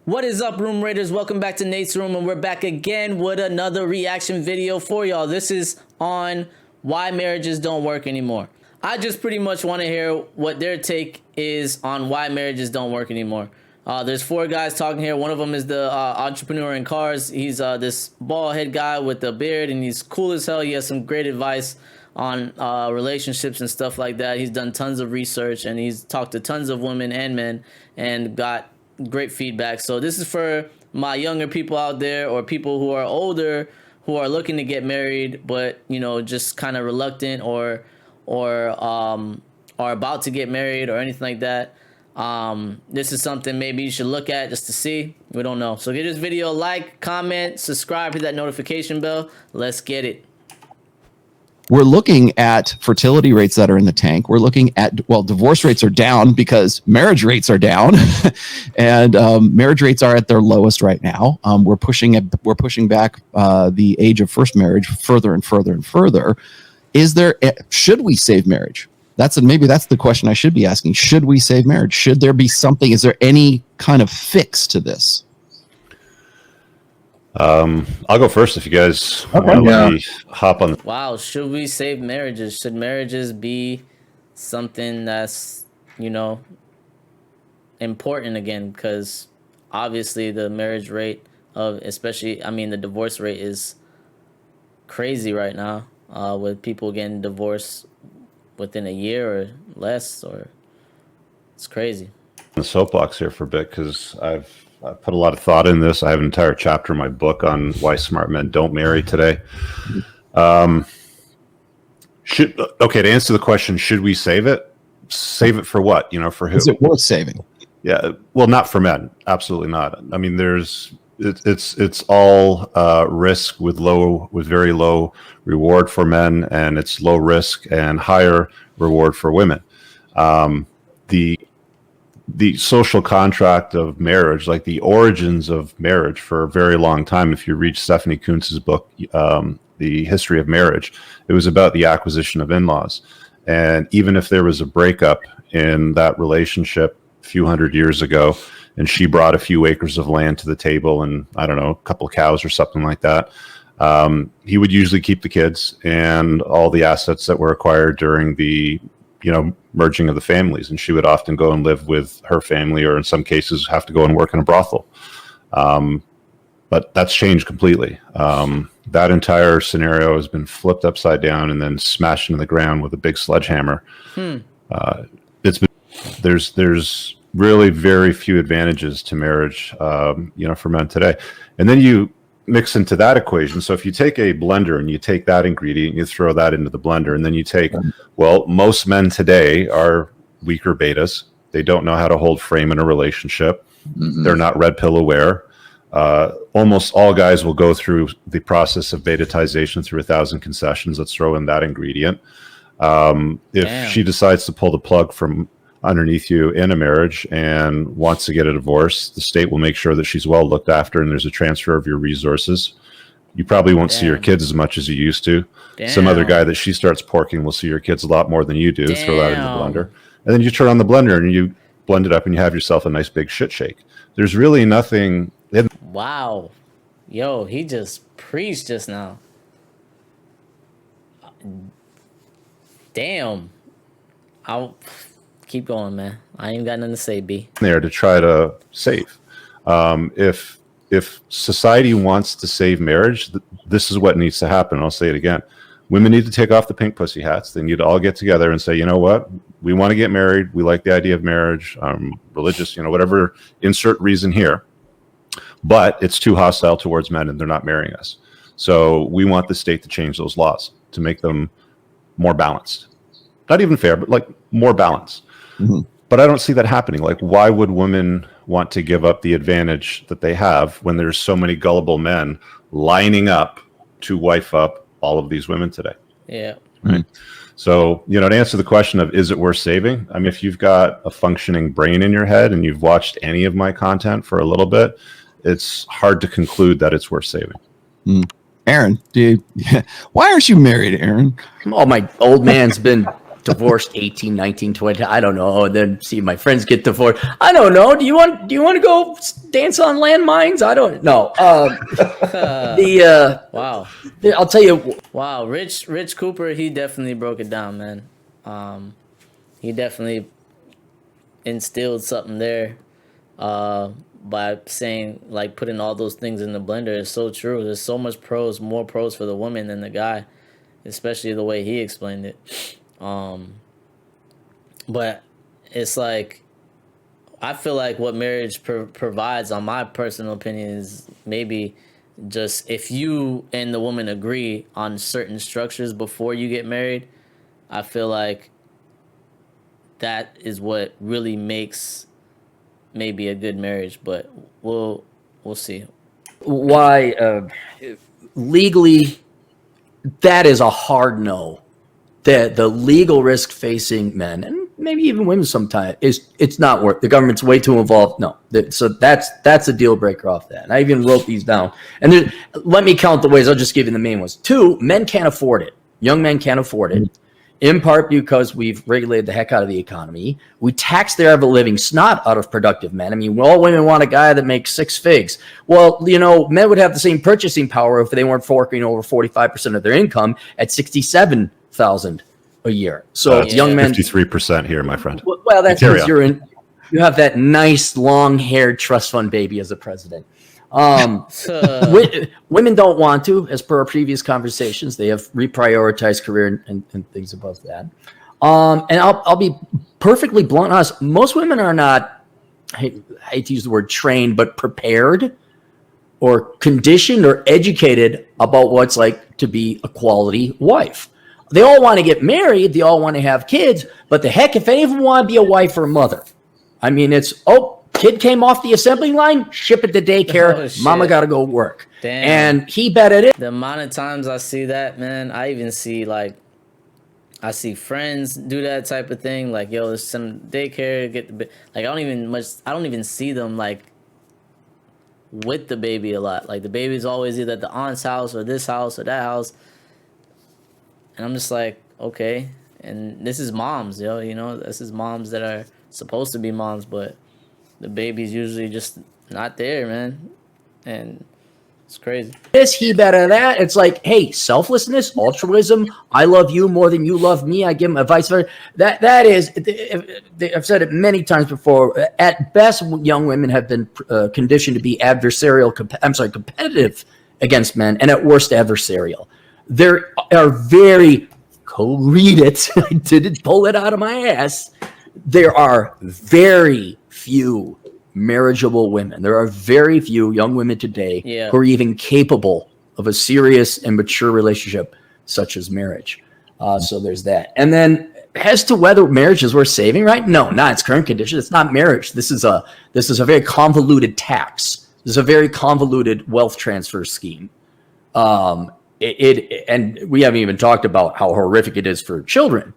What is up, Room Raiders? Welcome back to Nate's Room, and we're back again with another reaction video for y'all. This is on why marriages don't work anymore. I just pretty much want to hear what their take is on why marriages don't work anymore. There's four guys talking here. One of them is the entrepreneur in cars. He's this bald head guy with a beard, and he's cool as hell. He has some great advice on relationships and stuff like that. He's done tons of research, and he's talked to tons of women and men and got great feedback. So this is for my younger people out there, or people who are older who are looking to get married but just kind of reluctant or are about to get married or anything like that. This is something maybe you should look at just to see. We don't know. So give this video a like, comment, subscribe, hit that notification bell. Let's get it. We're looking at fertility rates that are in the tank. We're looking at, well, divorce rates are down because marriage rates are down, and marriage rates are at their lowest right now. We're pushing back the age of first marriage further and further and further. Should we save marriage? Maybe that's the question I should be asking. Should we save marriage? Should there be something? Is there any kind of fix to this? I'll go first if you guys want to let me hop on. Wow, should we save marriages? Should marriages be something that's, important again? Because obviously the marriage rate the divorce rate is crazy right now, with people getting divorced within a year or less, or it's crazy. The soapbox here for a bit, because I put a lot of thought in this. I have an entire chapter in my book on why smart men don't marry today. To answer the question, should we save it? Save it for what? For who? Is it worth saving? Yeah, well, not for men. Absolutely not. I mean, it's all risk with very low reward for men, and it's low risk and higher reward for women. The social contract of marriage, like the origins of marriage for a very long time, if you read Stephanie Kuntz's book, The History of Marriage, it was about the acquisition of in-laws. And even if there was a breakup in that relationship a few hundred years ago, and she brought a few acres of land to the table and, I don't know, a couple of cows or something like that, he would usually keep the kids and all the assets that were acquired during the merging of the families, and she would often go and live with her family, or in some cases have to go and work in a brothel. But that's changed completely. That entire scenario has been flipped upside down and then smashed into the ground with a big sledgehammer. There's really very few advantages to marriage, for men today. And then you mix into that equation. So if you take a blender and you take that ingredient, you throw that into the blender, and then you take, most men today are weaker betas. They don't know how to hold frame in a relationship. They're not red pill aware. Almost all guys will go through the process of betatization through 1,000 concessions. Let's throw in that ingredient. If she decides to pull the plug from underneath you in a marriage and wants to get a divorce, the state will make sure that she's well looked after and there's a transfer of your resources. You probably won't see your kids as much as you used to. Some other guy that she starts porking will see your kids a lot more than you do. Throw that in the blender. And then you turn on the blender and you blend it up and you have yourself a nice big shit shake. There's really nothing. Wow. Yo, he just preached just now. Damn. I'll keep going, man. I ain't got nothing to say, B. There to try to save. If society wants to save marriage, this is what needs to happen. I'll say it again. Women need to take off the pink pussy hats. They need to all get together and say, you know what? We want to get married. We like the idea of marriage. Religious, whatever, insert reason here. But it's too hostile towards men and they're not marrying us. So we want the state to change those laws to make them more balanced. Not even fair, but like more balanced. But I don't see that happening. Like, why would women want to give up the advantage that they have when there's so many gullible men lining up to wife up all of these women today? Yeah. Right. So, to answer the question of, is it worth saving? I mean, if you've got a functioning brain in your head and you've watched any of my content for a little bit, it's hard to conclude that it's worth saving. Aaron, why aren't you married, Aaron? Oh, my old man's been divorced 18, 19, 20. I don't know. And then see my friends get divorced. I don't know. Do you want to go dance on landmines? I don't know. Wow. I'll tell you. Wow, Rich Cooper, he definitely broke it down, man. He definitely instilled something there by saying, like, putting all those things in the blender. It's so true. There's so much pros, more pros for the woman than the guy, especially the way he explained it. But it's like, I feel like what marriage provides, on my personal opinion, is maybe just if you and the woman agree on certain structures before you get married, I feel like that is what really makes maybe a good marriage. But we'll see. Why legally, that is a hard no. The legal risk facing men and maybe even women sometimes it's not worth. The government's way too involved. No, so that's a deal breaker off that. And I even wrote these down. And let me count the ways. I'll just give you the main ones. 2, men can't afford it. Young men can't afford it. In part because we've regulated the heck out of the economy. We tax their ever living snot out of productive men. I mean, all women want a guy that makes 6 figs. Well, men would have the same purchasing power if they weren't forking over 45% of their income at $67,000 a year. So young men, 53% here, my friend. Well, that's because you have that nice long-haired trust fund baby as a president. Women don't want to, as per our previous conversations. They have reprioritized career and things above that. And I'll be perfectly blunt and honest. Most women are not, I hate to use the word trained, but prepared or conditioned or educated about what it's like to be a quality wife. They all want to get married. They all want to have kids. But the heck, if any of them want to be a wife or a mother, I mean, it's, kid came off the assembly line, ship it to daycare. Mama got to go work. Damn. And he bet it. The amount of times I see that, man, I even see, like, I see friends do that type of thing. Like, yo, let's send daycare, get the like. I don't even see them, like, with the baby a lot. Like, the baby's always either at the aunt's house or this house or that house. And I'm just like, okay. And this is moms, this is moms that are supposed to be moms, but the baby's usually just not there, man. And it's crazy. This, he better that. It's like, hey, selflessness, altruism. I love you more than you love me. I give them advice. That is, I've said it many times before. At best, young women have been conditioned to be competitive against men, and at worst, adversarial. There are very, go read it. I didn't pull it out of my ass. There are very few marriageable women. There are very few young women today who are even capable of a serious and mature relationship such as marriage. So there's that. And then as to whether marriage is worth saving, right? No, not its current condition. It's not marriage. This is a very convoluted tax. This is a very convoluted wealth transfer scheme. And we haven't even talked about how horrific it is for children.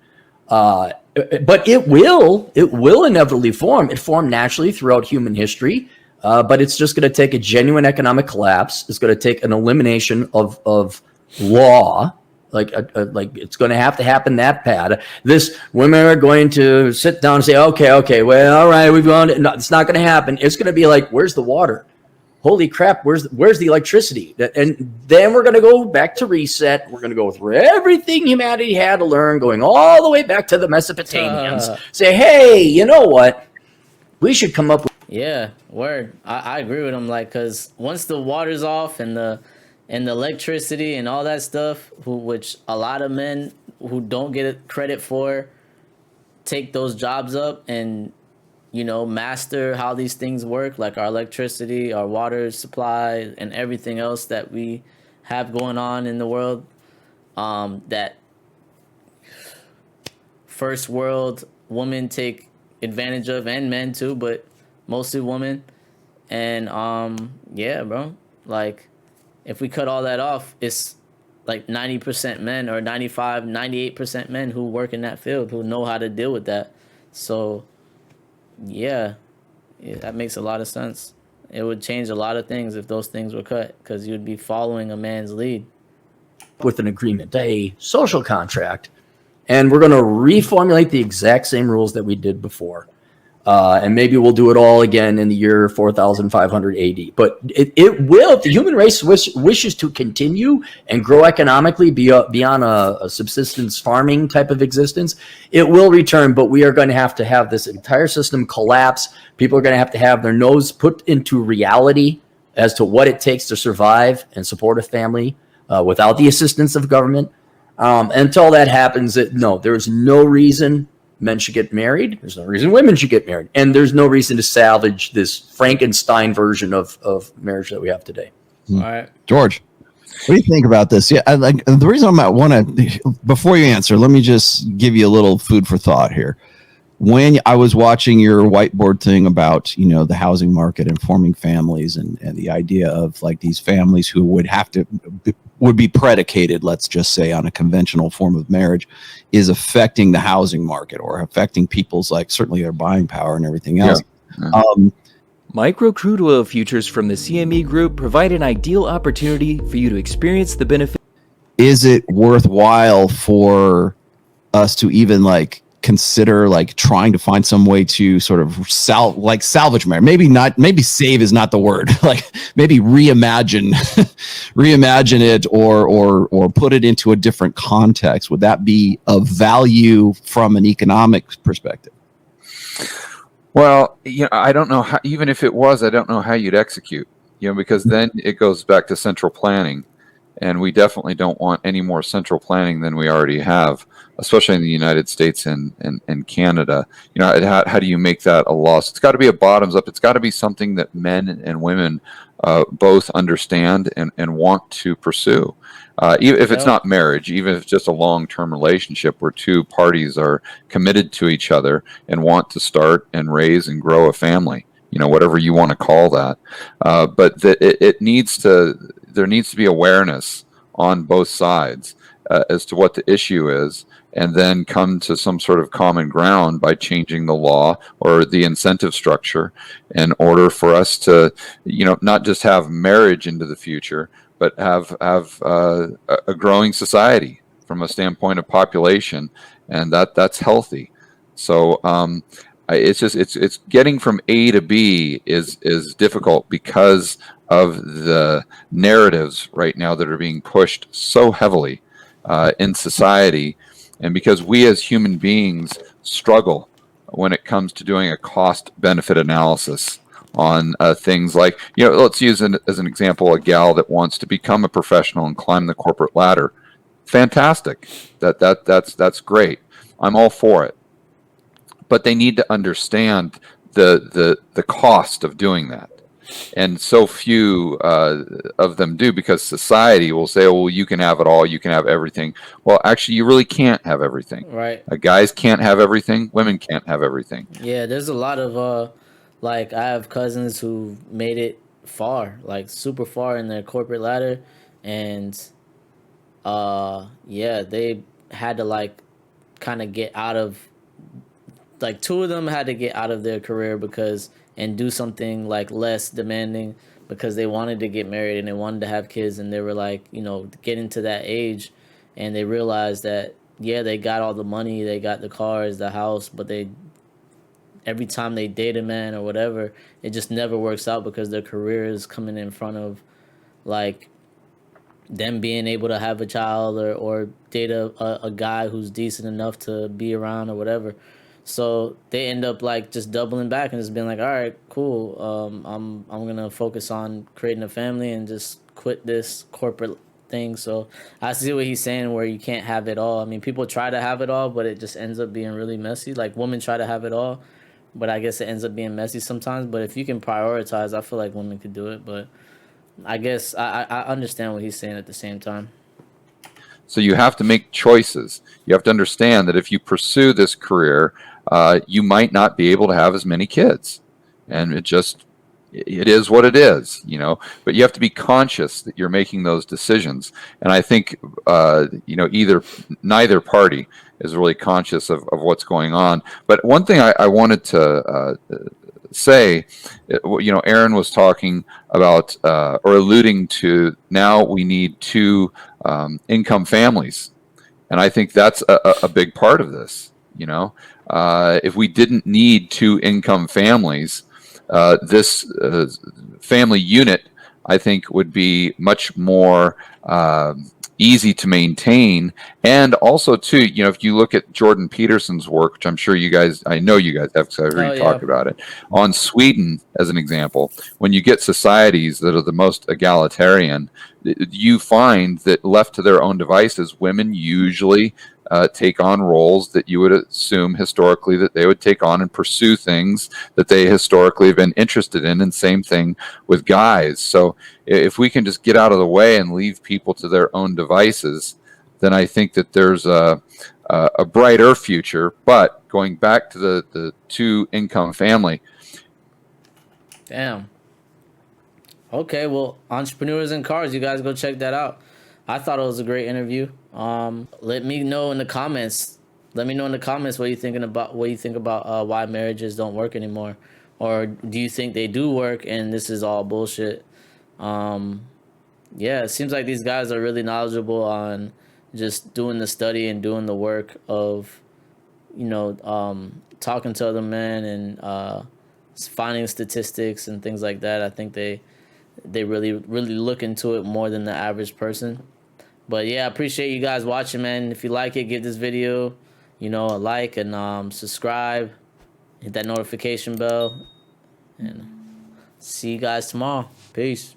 But it will inevitably form. It formed naturally throughout human history, but it's just going to take a genuine economic collapse. It's going to take an elimination of law. Like it's going to have to happen that bad. This women are going to sit down and say, okay, well, all right, we've gone. No, it's not going to happen. It's going to be like, where's the water? Holy crap, where's the electricity? And then we're going to go back to reset. We're going to go through everything humanity had to learn, going all the way back to the Mesopotamians. Say, hey, you know what? We should come up with... Yeah, word. I agree with him. Like, because once the water's off and the electricity and all that stuff, which a lot of men who don't get credit for take those jobs up and master how these things work, like our electricity, our water supply, and everything else that we have going on in the world. That first world women take advantage of, and men too, but mostly women. And yeah, bro, like if we cut all that off, it's like 90% men or 95, 98% men who work in that field, who know how to deal with that. So yeah, that makes a lot of sense. It would change a lot of things if those things were cut, because you'd be following a man's lead. With an agreement, a social contract. and we're going to reformulate the exact same rules that we did before. And maybe we'll do it all again in the year 4500 AD. But it will, if the human race wishes to continue and grow economically beyond a subsistence farming type of existence, it will return. But we are going to have this entire system collapse. People are going to have their nose put into reality as to what it takes to survive and support a family without the assistance of government. Until that happens, there's no reason men should get married. There's no reason women should get married. And there's no reason to salvage this Frankenstein version of marriage that we have today. All right. George, what do you think about this? Yeah, the reason I want to, before you answer, let me just give you a little food for thought here. When I was watching your whiteboard thing about, the housing market and forming families and the idea of like these families who would be predicated, let's just say, on a conventional form of marriage is affecting the housing market or affecting people's, like, certainly their buying power and everything else. Yeah. Micro crude oil futures from the CME Group provide an ideal opportunity for you to experience the benefit. Is it worthwhile for us to even consider trying to find some way to sort of salvage marriage? Maybe save is not the word. Maybe reimagine it or put it into a different context. Would that be of value from an economic perspective? Well, I don't know how, even if it was, I don't know how you'd execute, because then it goes back to central planning. And we definitely don't want any more central planning than we already have, especially in the United States and Canada. How do you make that a law? So it's got to be a bottoms up. It's got to be something that men and women both understand and want to pursue. Even if it's not marriage, even if it's just a long-term relationship where two parties are committed to each other and want to start and raise and grow a family, whatever you want to call that. But there needs to be awareness on both sides as to what the issue is, and then come to some sort of common ground by changing the law or the incentive structure in order for us to, not just have marriage into the future, but have a growing society from a standpoint of population, and that's healthy. So it's getting from A to B is difficult because of the narratives right now that are being pushed so heavily in society, and because we as human beings struggle when it comes to doing a cost-benefit analysis on things like, let's use as an example a gal that wants to become a professional and climb the corporate ladder. Fantastic. That's great. I'm all for it. But they need to understand the cost of doing that. And so few of them do, because society will say, well, you can have it all, you can have everything. Well, actually, you really can't have everything. Right. Guys can't have everything. Women can't have everything. Yeah, there's a lot of, I have cousins who made it far, super far in their corporate ladder. And, they had to, kind of get out of, two of them had to get out of their career and do something less demanding because they wanted to get married and they wanted to have kids, and they were getting to that age, and they realized that they got all the money, they got the cars, the house, but every time they date a man or whatever, it just never works out because their career is coming in front of them being able to have a child or date a guy who's decent enough to be around or whatever. So they end up just doubling back and just being all right, cool. I'm gonna focus on creating a family and just quit this corporate thing. So I see what he's saying, where you can't have it all. I mean, people try to have it all, but it just ends up being really messy. Women try to have it all, but I guess it ends up being messy sometimes. But if you can prioritize, I feel like women could do it. But I guess I understand what he's saying at the same time. So you have to make choices. You have to understand that if you pursue this career, you might not be able to have as many kids, and it is what it is, but you have to be conscious that you're making those decisions. And I think, neither party is really conscious of what's going on. But one thing I wanted to say, Aaron was talking about or alluding to, now we need two income families. And I think that's a big part of this. If we didn't need two income families, this family unit, I think, would be much more easy to maintain. And also, too, if you look at Jordan Peterson's work, which I know you guys have, because I've heard you talk about it, on Sweden as an example, when you get societies that are the most egalitarian, you find that left to their own devices, women usually take on roles that you would assume historically that they would take on and pursue things that they historically have been interested in, and same thing with guys. So if we can just get out of the way and leave people to their own devices, then I think that there's a brighter future. But going back to the two income family. Damn. Okay, well, Entrepreneurs in Cars, you guys go check that out. I thought it was a great interview. Let me know in the comments. Let me know in the comments what you think about why marriages don't work anymore, or do you think they do work and this is all bullshit? Yeah, it seems like these guys are really knowledgeable on just doing the study and doing the work of, talking to other men and finding statistics and things like that. I think they really look into it more than the average person. But yeah, I appreciate you guys watching, man. If you like it, give this video, a like, and subscribe, hit that notification bell, and see you guys tomorrow. Peace.